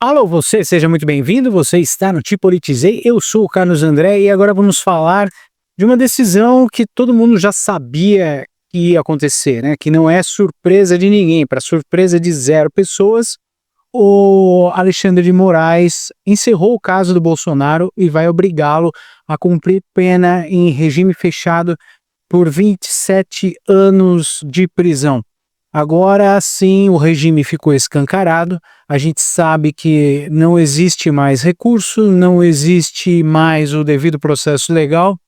Alô, você, seja muito bem-vindo. Você está no Te Politizei. Eu sou o Carlos André e agora vamos falar de uma decisão que todo mundo já sabia que ia acontecer, né? Que não é surpresa de ninguém. Para surpresa de zero pessoas, o Alexandre de Moraes encerrou o caso do Bolsonaro e vai obrigá-lo a cumprir pena em regime fechado por 27 anos de prisão. Agora sim, o regime ficou escancarado. A gente sabe que não existe mais recurso, não existe mais o devido processo legal.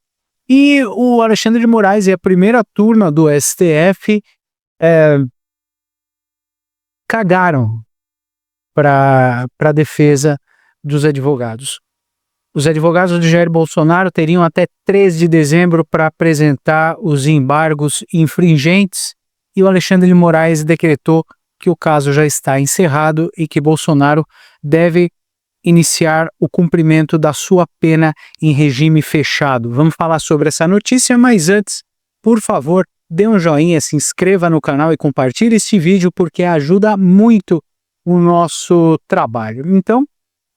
E o Alexandre de Moraes e a primeira turma do STF cagaram para a defesa dos advogados. Os advogados de Jair Bolsonaro teriam até 3 de dezembro para apresentar os embargos infringentes e o Alexandre de Moraes decretou que o caso já está encerrado e que Bolsonaro deve iniciar o cumprimento da sua pena em regime fechado. Vamos falar sobre essa notícia, mas antes, por favor, dê um joinha, se inscreva no canal e compartilhe este vídeo porque ajuda muito o nosso trabalho. Então,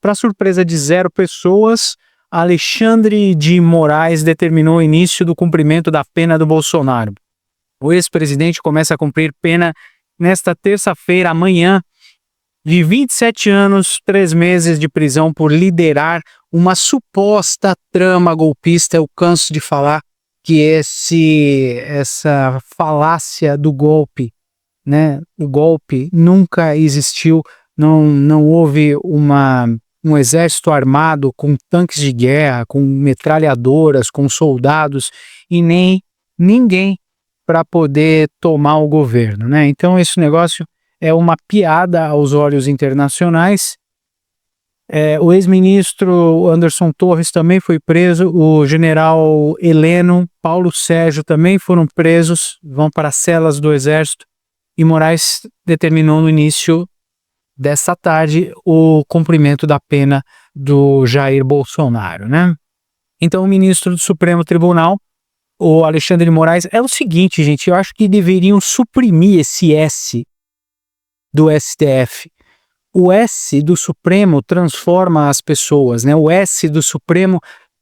para surpresa de zero pessoas, Alexandre de Moraes determinou o início do cumprimento da pena do Bolsonaro. O ex-presidente começa a cumprir pena nesta terça-feira, amanhã, de 27 anos, 3 meses de prisão por liderar uma suposta trama golpista. Eu canso de falar que essa falácia do golpe, né? O golpe nunca existiu, não houve um exército armado com tanques de guerra, com metralhadoras, com soldados e nem ninguém para poder tomar o governo, né? Então esse negócio é uma piada aos olhos internacionais. O ex-ministro Anderson Torres também foi preso, o general Heleno, Paulo Sérgio também foram presos, vão para as celas do exército e Moraes determinou no início dessa tarde o cumprimento da pena do Jair Bolsonaro, né? Então o ministro do Supremo Tribunal, o Alexandre de Moraes, é o seguinte, gente, eu acho que deveriam suprimir esse S do STF. O S do Supremo transforma as pessoas, né? O S do Supremo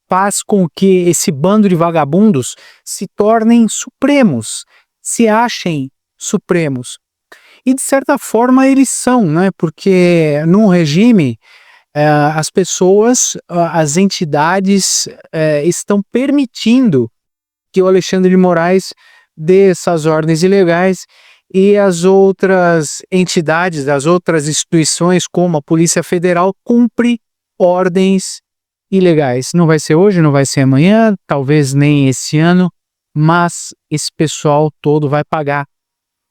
faz com que esse bando de vagabundos se tornem supremos, se achem supremos. E de certa forma eles são, né? Porque num regime as pessoas, as entidades estão permitindo que o Alexandre de Moraes dê essas ordens ilegais e as outras entidades, as outras instituições, como a Polícia Federal, cumpre ordens ilegais. Não vai ser hoje, não vai ser amanhã, talvez nem esse ano, mas esse pessoal todo vai pagar,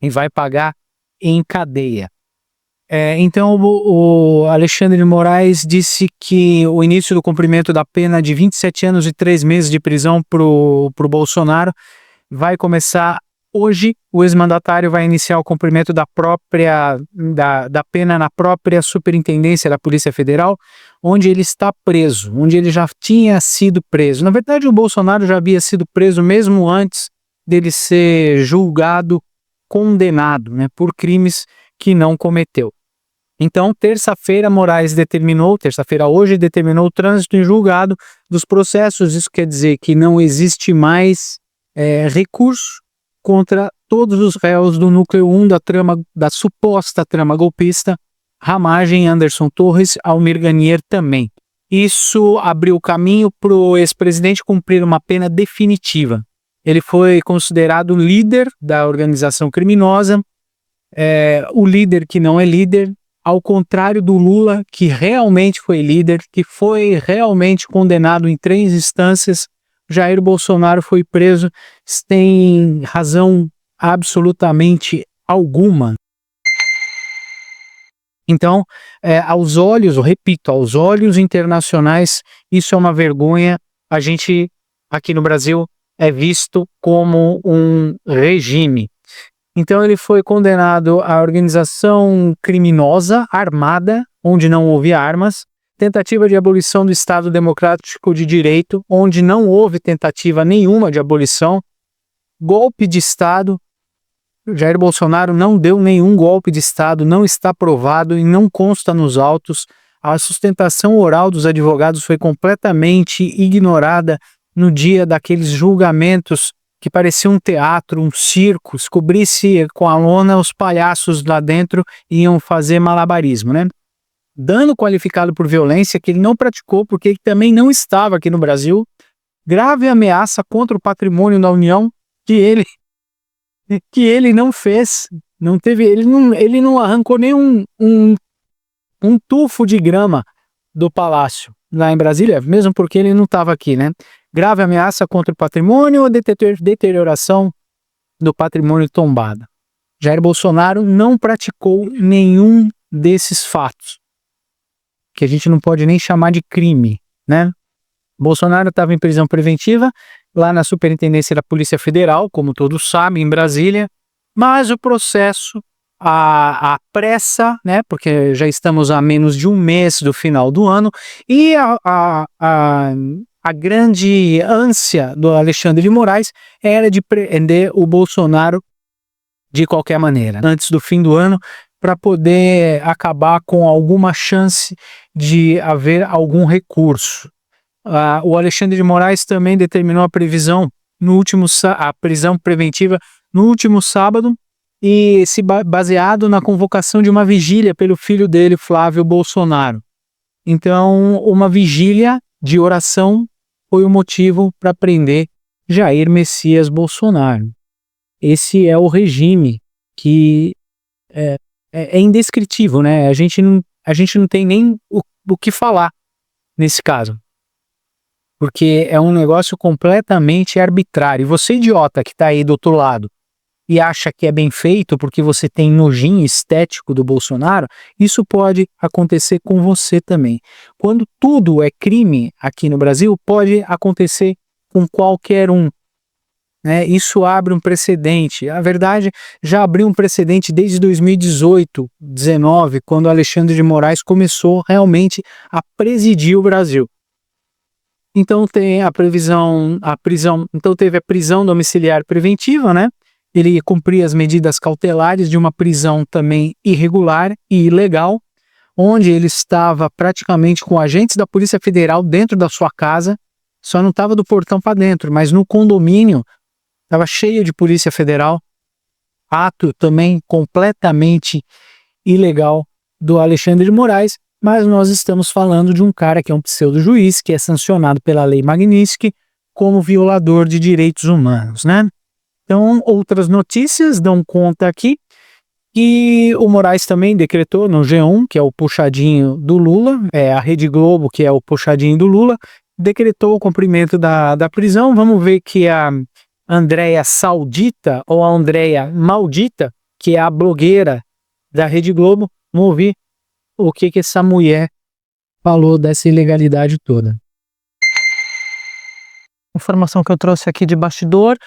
e vai pagar em cadeia. Então o Alexandre de Moraes disse que o início do cumprimento da pena de 27 anos e 3 meses de prisão para o Bolsonaro vai começar hoje. O ex-mandatário vai iniciar o cumprimento da pena na própria Superintendência da Polícia Federal, onde ele está preso, onde ele já tinha sido preso. Na verdade, o Bolsonaro já havia sido preso mesmo antes dele ser julgado, condenado, né, por crimes que não cometeu. Então, terça-feira hoje, determinou o trânsito em julgado dos processos. Isso quer dizer que não existe mais recurso contra todos os réus do núcleo 1 da suposta trama golpista, Ramagem, Anderson Torres, Almir Ganier também. Isso abriu caminho para o ex-presidente cumprir uma pena definitiva. Ele foi considerado líder da organização criminosa, o líder que não é líder, ao contrário do Lula, que realmente foi líder, que foi realmente condenado em 3 instâncias. Jair Bolsonaro foi preso sem razão absolutamente alguma. Então, aos olhos internacionais, isso é uma vergonha. A gente, aqui no Brasil, é visto como um regime. Então ele foi condenado à organização criminosa, armada, onde não houve armas, tentativa de abolição do Estado Democrático de Direito, onde não houve tentativa nenhuma de abolição, golpe de Estado. Jair Bolsonaro não deu nenhum golpe de Estado, não está provado e não consta nos autos. A sustentação oral dos advogados foi completamente ignorada no dia daqueles julgamentos que parecia um teatro, um circo. Se cobrisse com a lona, os palhaços lá dentro iam fazer malabarismo, né? Dano qualificado por violência que ele não praticou porque ele também não estava aqui no Brasil. Grave ameaça contra o patrimônio da União que ele não fez. Não teve, ele não arrancou nem um tufo de grama do palácio lá em Brasília, mesmo porque ele não estava aqui, né? Grave ameaça contra o patrimônio ou deterioração do patrimônio tombada. Jair Bolsonaro não praticou nenhum desses fatos, que a gente não pode nem chamar de crime, né? Bolsonaro estava em prisão preventiva lá na Superintendência da Polícia Federal, como todos sabem, em Brasília, mas o processo, a pressa, né, porque já estamos a menos de um mês do final do ano, e a grande ânsia do Alexandre de Moraes era de prender o Bolsonaro de qualquer maneira, antes do fim do ano, para poder acabar com alguma chance de haver algum recurso. O Alexandre de Moraes também determinou a prisão preventiva no último sábado, e baseado na convocação de uma vigília pelo filho dele, Flávio Bolsonaro. Então, uma vigília de oração foi o motivo para prender Jair Messias Bolsonaro. Esse é o regime que é indescritível, né? A gente não tem nem o que falar nesse caso. Porque é um negócio completamente arbitrário. E você, idiota, que está aí do outro lado e acha que é bem feito porque você tem nojinho estético do Bolsonaro, isso pode acontecer com você também. Quando tudo é crime aqui no Brasil, pode acontecer com qualquer um, né? Isso abre um precedente. A verdade, já abriu um precedente desde 2018, 2019, quando Alexandre de Moraes começou realmente a presidir o Brasil. Então tem então teve a prisão domiciliar preventiva, né? Ele cumpria as medidas cautelares de uma prisão também irregular e ilegal, onde ele estava praticamente com agentes da Polícia Federal dentro da sua casa, só não estava do portão para dentro, mas no condomínio estava cheio de Polícia Federal, ato também completamente ilegal do Alexandre de Moraes. Mas nós estamos falando de um cara que é um pseudo-juiz, que é sancionado pela Lei Magnitsky como violador de direitos humanos, né? Então, outras notícias dão conta aqui que o Moraes também decretou no G1, que é o puxadinho do Lula, a Rede Globo, que é o puxadinho do Lula, decretou o cumprimento da prisão. Vamos ver que a Andréia Saudita, ou a Andréia Maldita, que é a blogueira da Rede Globo, vamos ouvir o que essa mulher falou dessa ilegalidade toda. Informação que eu trouxe aqui de bastidor,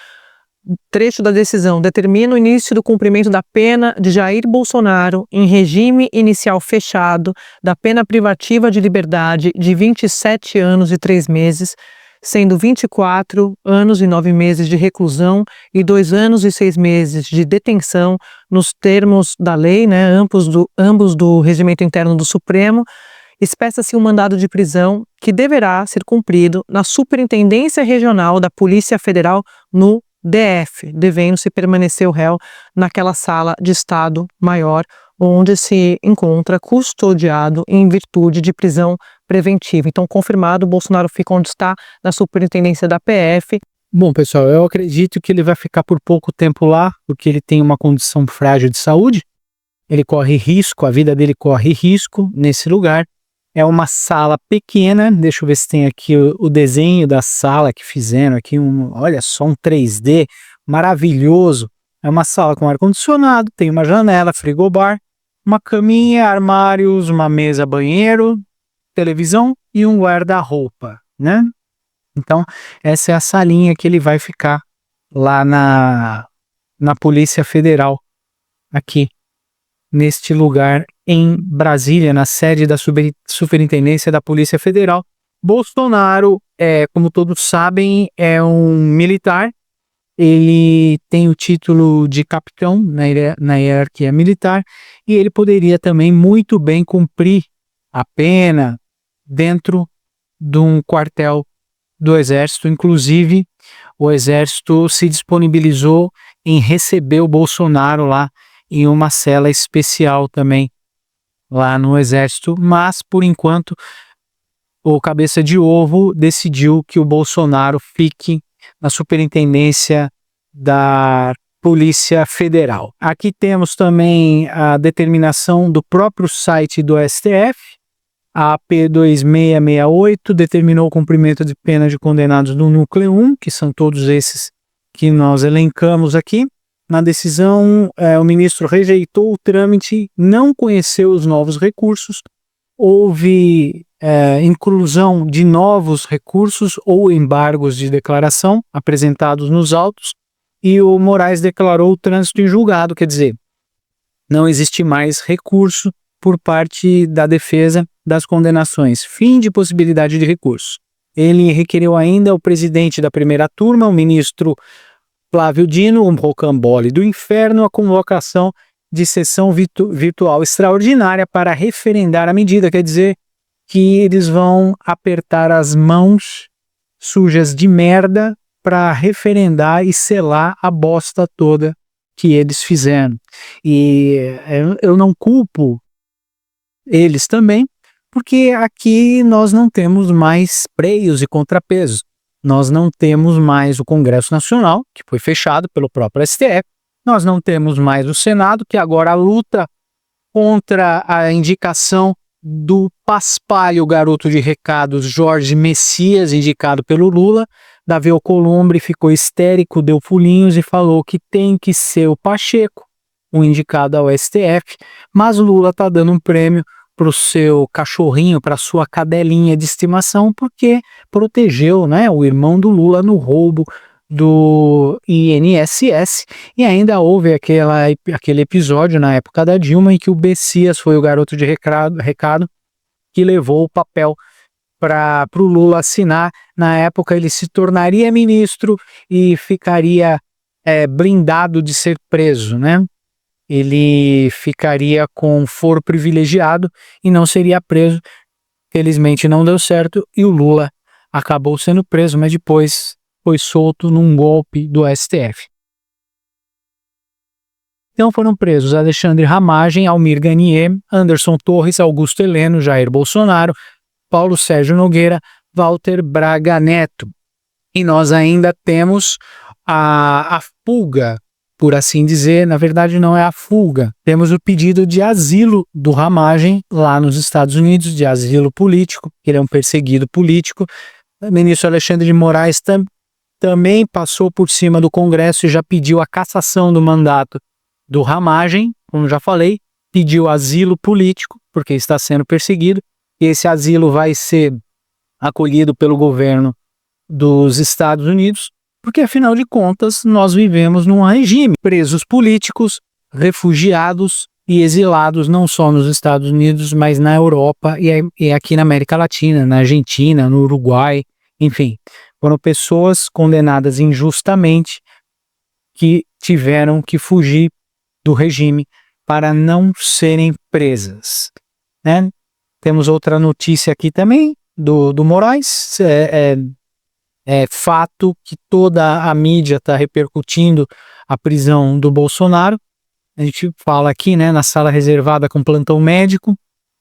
trecho da decisão determina o início do cumprimento da pena de Jair Bolsonaro em regime inicial fechado da pena privativa de liberdade de 27 anos e 3 meses, sendo 24 anos e 9 meses de reclusão e 2 anos e 6 meses de detenção nos termos da lei, né, ambos do Regimento Interno do Supremo. Espessa-se um mandado de prisão que deverá ser cumprido na Superintendência Regional da Polícia Federal no DF, devendo-se permanecer o réu naquela sala de Estado Maior, onde se encontra custodiado em virtude de prisão preventiva. Então, confirmado, o Bolsonaro fica onde está, na superintendência da PF. Bom, pessoal, eu acredito que ele vai ficar por pouco tempo lá, porque ele tem uma condição frágil de saúde, ele corre risco, a vida dele corre risco nesse lugar. É uma sala pequena, deixa eu ver se tem aqui o desenho da sala que fizeram aqui, olha só, um 3D maravilhoso. É uma sala com ar-condicionado, tem uma janela, frigobar, uma caminha, armários, uma mesa, banheiro, televisão e um guarda-roupa, né? Então, essa é a salinha que ele vai ficar lá na Polícia Federal, aqui, neste lugar em Brasília, na sede da Superintendência da Polícia Federal. Bolsonaro, como todos sabem, é um militar. Ele tem o título de capitão na hierarquia militar e ele poderia também muito bem cumprir a pena dentro de um quartel do Exército. Inclusive, o Exército se disponibilizou em receber o Bolsonaro lá em uma cela especial também lá no Exército, mas por enquanto o cabeça de ovo decidiu que o Bolsonaro fique na superintendência da Polícia Federal. Aqui temos também a determinação do próprio site do STF. A AP 2668 determinou o cumprimento de pena de condenados do Núcleo 1, que são todos esses que nós elencamos aqui. Na decisão, o ministro rejeitou o trâmite, não conheceu os novos recursos, houve inclusão de novos recursos ou embargos de declaração apresentados nos autos, e o Moraes declarou o trânsito em julgado, quer dizer, não existe mais recurso por parte da defesa das condenações. Fim de possibilidade de recurso. Ele requereu ainda ao presidente da primeira turma, o ministro Flávio Dino, um rocambole do inferno, a convocação de sessão virtual extraordinária para referendar a medida, quer dizer que eles vão apertar as mãos sujas de merda para referendar e selar a bosta toda que eles fizeram. E eu não culpo eles também, porque aqui nós não temos mais freios e contrapesos. Nós não temos mais o Congresso Nacional, que foi fechado pelo próprio STF. Nós não temos mais o Senado, que agora luta contra a indicação do paspalho garoto de recados Jorge Messias, indicado pelo Lula. Davi Alcolumbre ficou histérico, deu pulinhos e falou que tem que ser o Pacheco, o indicado ao STF, mas o Lula está dando um prêmio para o seu cachorrinho, para a sua cadelinha de estimação, porque protegeu, né, o irmão do Lula no roubo do INSS, e ainda houve aquele episódio na época da Dilma em que o Bessias foi o garoto de recado que levou o papel para o Lula assinar. Na época ele se tornaria ministro e ficaria blindado de ser preso, né? Ele ficaria com foro privilegiado e não seria preso. Felizmente não deu certo e o Lula acabou sendo preso, mas depois foi solto num golpe do STF. Então foram presos Alexandre Ramagem, Almir Ganier, Anderson Torres, Augusto Heleno, Jair Bolsonaro, Paulo Sérgio Nogueira, Walter Braga Neto. E nós ainda temos a fuga, por assim dizer, na verdade não é a fuga. Temos o pedido de asilo do Ramagem lá nos Estados Unidos, de asilo político, ele é um perseguido político. O ministro Alexandre de Moraes também passou por cima do Congresso e já pediu a cassação do mandato do Ramagem, como já falei, pediu asilo político, porque está sendo perseguido, e esse asilo vai ser acolhido pelo governo dos Estados Unidos, porque afinal de contas nós vivemos num regime, presos políticos, refugiados e exilados não só nos Estados Unidos, mas na Europa e aqui na América Latina, na Argentina, no Uruguai, enfim, foram pessoas condenadas injustamente que tiveram que fugir do regime para não serem presas, né? Temos outra notícia aqui também do Moraes. É fato que toda a mídia está repercutindo a prisão do Bolsonaro. A gente fala aqui, né, na sala reservada com plantão médico.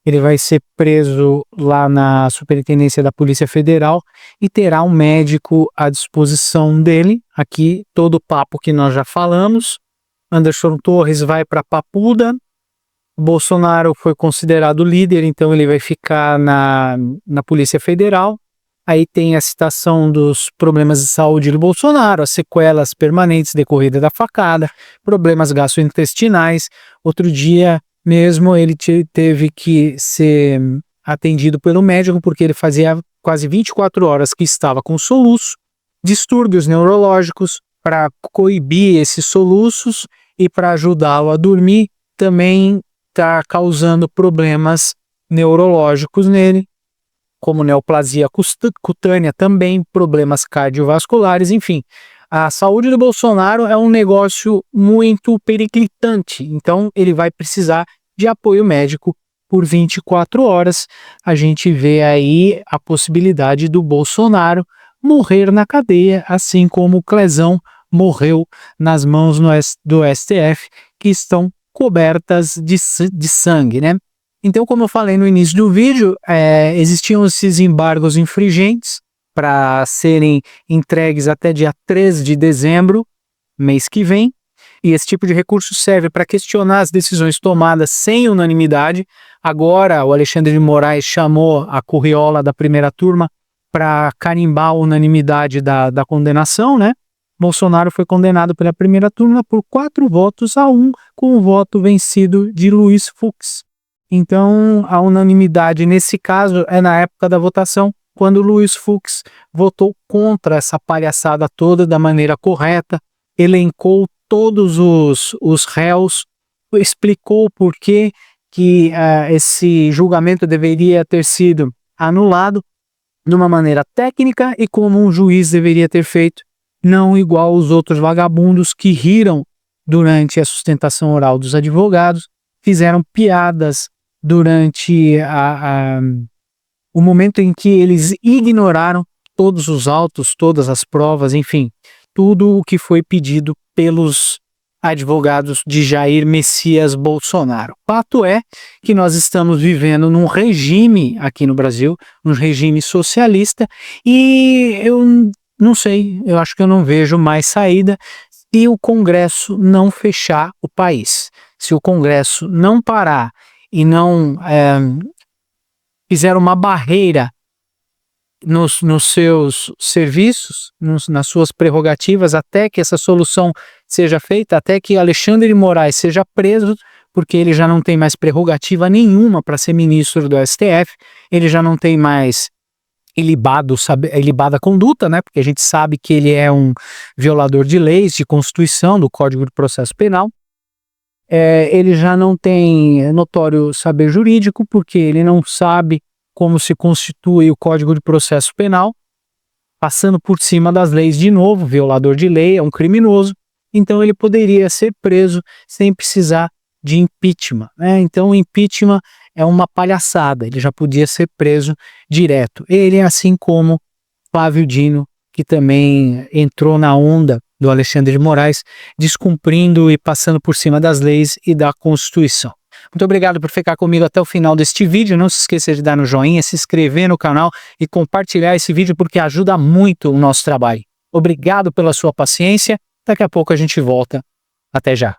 Ele vai ser preso lá na Superintendência da Polícia Federal e terá um médico à disposição dele. Aqui todo o papo que nós já falamos. Anderson Torres vai para Papuda. Bolsonaro foi considerado líder, então ele vai ficar na Polícia Federal. Aí tem a citação dos problemas de saúde do Bolsonaro, as sequelas permanentes decorridas da facada, problemas gastrointestinais. Outro dia mesmo ele teve que ser atendido pelo médico porque ele fazia quase 24 horas que estava com soluço, distúrbios neurológicos. Para coibir esses soluços e para ajudá-lo a dormir, também está causando problemas neurológicos nele, como neoplasia cutânea, também problemas cardiovasculares, enfim. A saúde do Bolsonaro é um negócio muito periclitante, então ele vai precisar de apoio médico por 24 horas, a gente vê aí a possibilidade do Bolsonaro morrer na cadeia, assim como o Clezão morreu nas mãos do STF, que estão cobertas de sangue, né? Então, como eu falei no início do vídeo, existiam esses embargos infringentes para serem entregues até dia 3 de dezembro, mês que vem, e esse tipo de recurso serve para questionar as decisões tomadas sem unanimidade. Agora, o Alexandre de Moraes chamou a curriola da primeira turma para carimbar a unanimidade da condenação, né? Bolsonaro foi condenado pela primeira turma por 4-1, com o voto vencido de Luiz Fux. Então, a unanimidade nesse caso é na época da votação, quando Luiz Fux votou contra essa palhaçada toda da maneira correta, elencou todos os réus, explicou por que esse julgamento deveria ter sido anulado de uma maneira técnica e como um juiz deveria ter feito, não igual os outros vagabundos que riram durante a sustentação oral dos advogados, fizeram piadas durante o momento em que eles ignoraram todos os autos, todas as provas, enfim, tudo o que foi pedido pelos advogados de Jair Messias Bolsonaro. Fato é que nós estamos vivendo num regime aqui no Brasil, um regime socialista, e eu não sei, eu acho que eu não vejo mais saída se o Congresso não fechar o país. Se o Congresso não parar e não fizer uma barreira nos seus serviços, nas suas prerrogativas, até que essa solução seja feita, até que Alexandre de Moraes seja preso, porque ele já não tem mais prerrogativa nenhuma para ser ministro do STF, ele já não tem mais ilibada conduta, né? Porque a gente sabe que ele é um violador de leis, de Constituição, do Código de Processo Penal. Ele já não tem notório saber jurídico, porque ele não sabe como se constitui o Código de Processo Penal, passando por cima das leis de novo, violador de lei, é um criminoso, então ele poderia ser preso sem precisar de impeachment, né? Então o impeachment é uma palhaçada, ele já podia ser preso direto. Ele, assim como Flávio Dino, que também entrou na onda do Alexandre de Moraes, descumprindo e passando por cima das leis e da Constituição. Muito obrigado por ficar comigo até o final deste vídeo. Não se esqueça de dar no joinha, se inscrever no canal e compartilhar esse vídeo porque ajuda muito o nosso trabalho. Obrigado pela sua paciência. Daqui a pouco a gente volta. Até já.